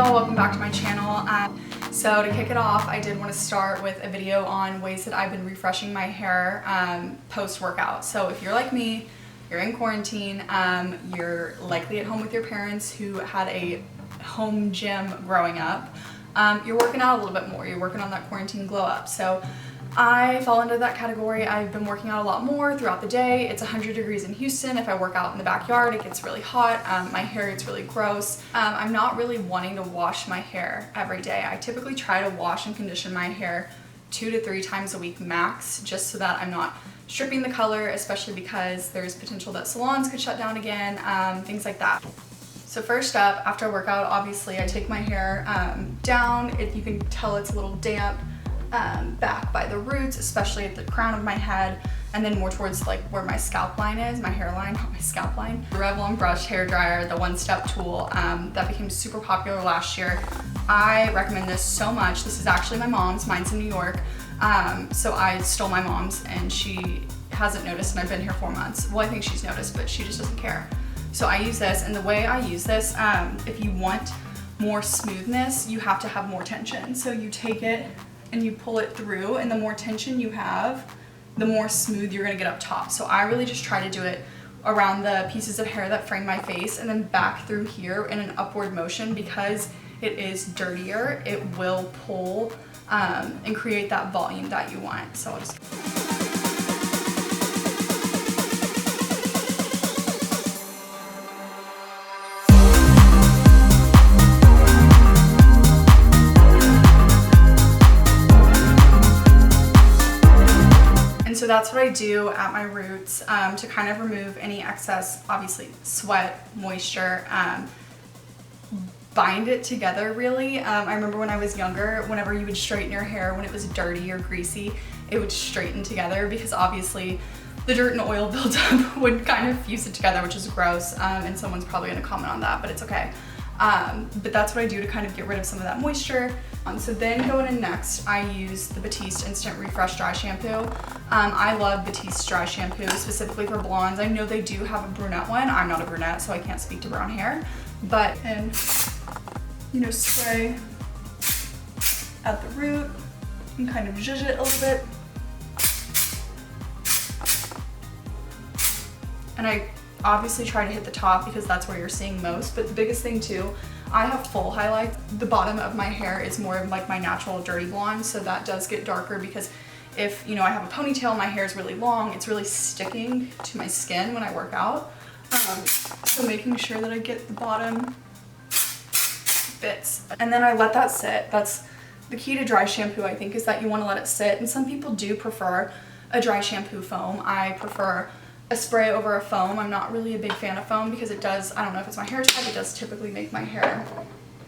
y'all, welcome back to my channel. So to kick it off, I did want to start with a video on ways that I've been refreshing my hair post-workout. So if you're like me, you're in quarantine, you're likely at home with your parents who had a home gym growing up, you're working out a little bit more, you're working on that quarantine glow up. So I fall into that category. I've been working out a lot more throughout the day. It's 100 degrees in Houston. If I work out in the backyard, it gets really hot. My hair gets really gross. I'm not really wanting to wash my hair every day. I typically try to wash and condition my hair 2 to 3 times a week max, just so that I'm not stripping the color, especially because there's potential that salons could shut down again, things like that. So first up, after a workout, obviously I take my hair down. You can tell it's a little damp. Back by the roots, especially at the crown of my head, and then more towards like where my scalp line is, my hairline, not my scalp line. The Revlon brush hair dryer, the one-step tool that became super popular last year. I recommend this so much. This is actually my mom's, mine's in New York. So I stole my mom's and she hasn't noticed, and I've been here 4 months. Well, I think she's noticed, but she just doesn't care. So I use this, and the way I use this, if you want more smoothness, you have to have more tension. So you take it and you pull it through, and the more tension you have, the more smooth you're gonna get up top. So I really just try to do it around the pieces of hair that frame my face and then back through here in an upward motion. Because it is dirtier, it will pull and create that volume that you want. So I'll just... So that's what I do at my roots to kind of remove any excess, obviously, sweat, moisture, bind it together really. I remember when I was younger, whenever you would straighten your hair when it was dirty or greasy, it would straighten together because obviously the dirt and oil buildup would kind of fuse it together, which is gross, and someone's probably gonna comment on that, but it's okay. But that's what I do to kind of get rid of some of that moisture. So then going in next, I use the Batiste Instant Refresh Dry Shampoo. I love Batiste Dry Shampoo, specifically for blondes. I know they do have a brunette one. I'm not a brunette, so I can't speak to brown hair. But, and, you know, spray at the root and kind of zhuzh it a little bit. And I obviously try to hit the top because that's where you're seeing most, but the biggest thing too, I have full highlights. The bottom of my hair is more of like my natural dirty blonde, so that does get darker because if, you know, I have a ponytail, my hair is really long, it's really sticking to my skin when I work out. So making sure that I get the bottom bits. And then I let that sit. That's the key to dry shampoo, I think, is that you want to let it sit. And some people do prefer a dry shampoo foam. I prefer a spray over a foam. I'm not really a big fan of foam because it does, I don't know if it's my hair type, it does typically make my hair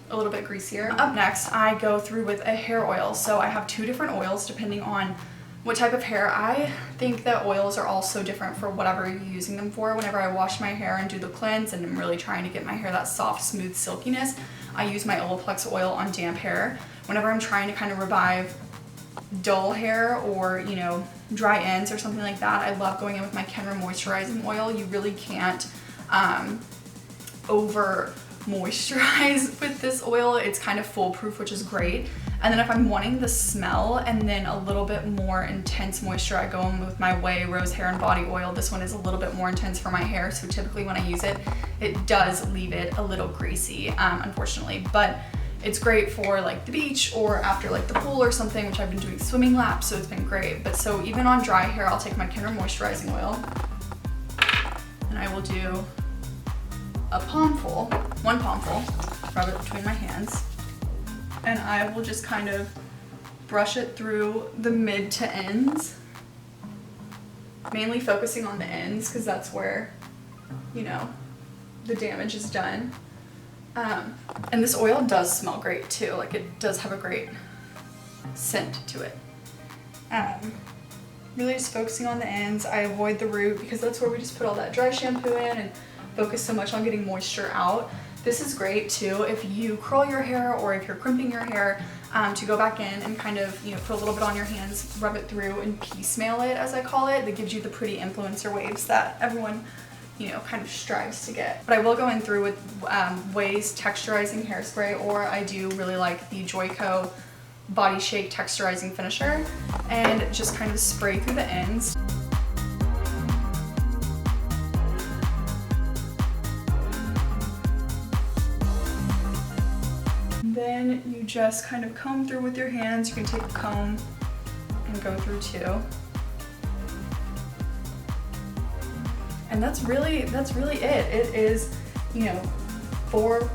a little bit greasier. Up next, I go through with a hair oil. So I have 2 different oils depending on what type of hair. I think that oils are also different for whatever you're using them for. Whenever I wash my hair and do the cleanse and I'm really trying to get my hair that soft, smooth silkiness, I use my Olaplex oil on damp hair. Whenever I'm trying to kind of revive dull hair or, you know, dry ends or something like that, I love going in with my Kenra moisturizing oil. You really can't over moisturize with this oil. It's kind of foolproof, which is great. And then if I'm wanting the smell and then a little bit more intense moisture, I go in with my Way Rose Hair and Body Oil. This one is a little bit more intense for my hair, so typically when I use it, it does leave it a little greasy, unfortunately. But it's great for like the beach or after like the pool or something, which I've been doing swimming laps, so it's been great. But so even on dry hair, I'll take my Kenra moisturizing oil and I will do a palmful, 1 palmful, rub it between my hands, and I will just kind of brush it through the mid to ends, mainly focusing on the ends because that's where, you know, the damage is done. And this oil does smell great too, like it does have a great scent to it. Really just focusing on the ends. I avoid the root because that's where we just put all that dry shampoo in and focus so much on getting moisture out. This is great too if you curl your hair or if you're crimping your hair, to go back in and kind of, you know, put a little bit on your hands, rub it through and piecemeal it, as I call it. That gives you the pretty influencer waves that everyone, you know, kind of strives to get. But I will go in through with Ways texturizing hairspray, or I do really like the Joico Body Shake texturizing finisher, and just kind of spray through the ends. Then you just kind of comb through with your hands. You can take a comb and go through too. And that's really it. It is, you know, four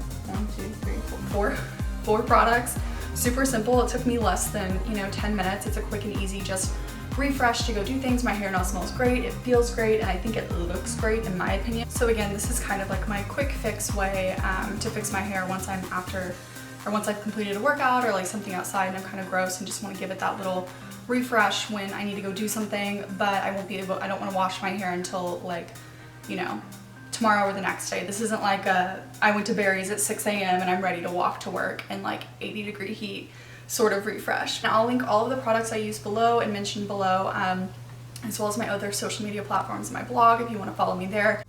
products. Super simple. It took me less than, you know, 10 minutes. It's a quick and easy just refresh to go do things. My hair now smells great, it feels great, and I think it looks great in my opinion. So again, this is kind of like my quick fix way to fix my hair once I've completed a workout or like something outside and I'm kind of gross and just want to give it that little refresh when I need to go do something, but I don't want to wash my hair until like, you know, tomorrow or the next day. This isn't like I went to Barry's at 6 a.m. and I'm ready to walk to work in like 80-degree heat sort of refresh. Now I'll link all of the products I use below and mention below, as well as my other social media platforms and my blog if you want to follow me there.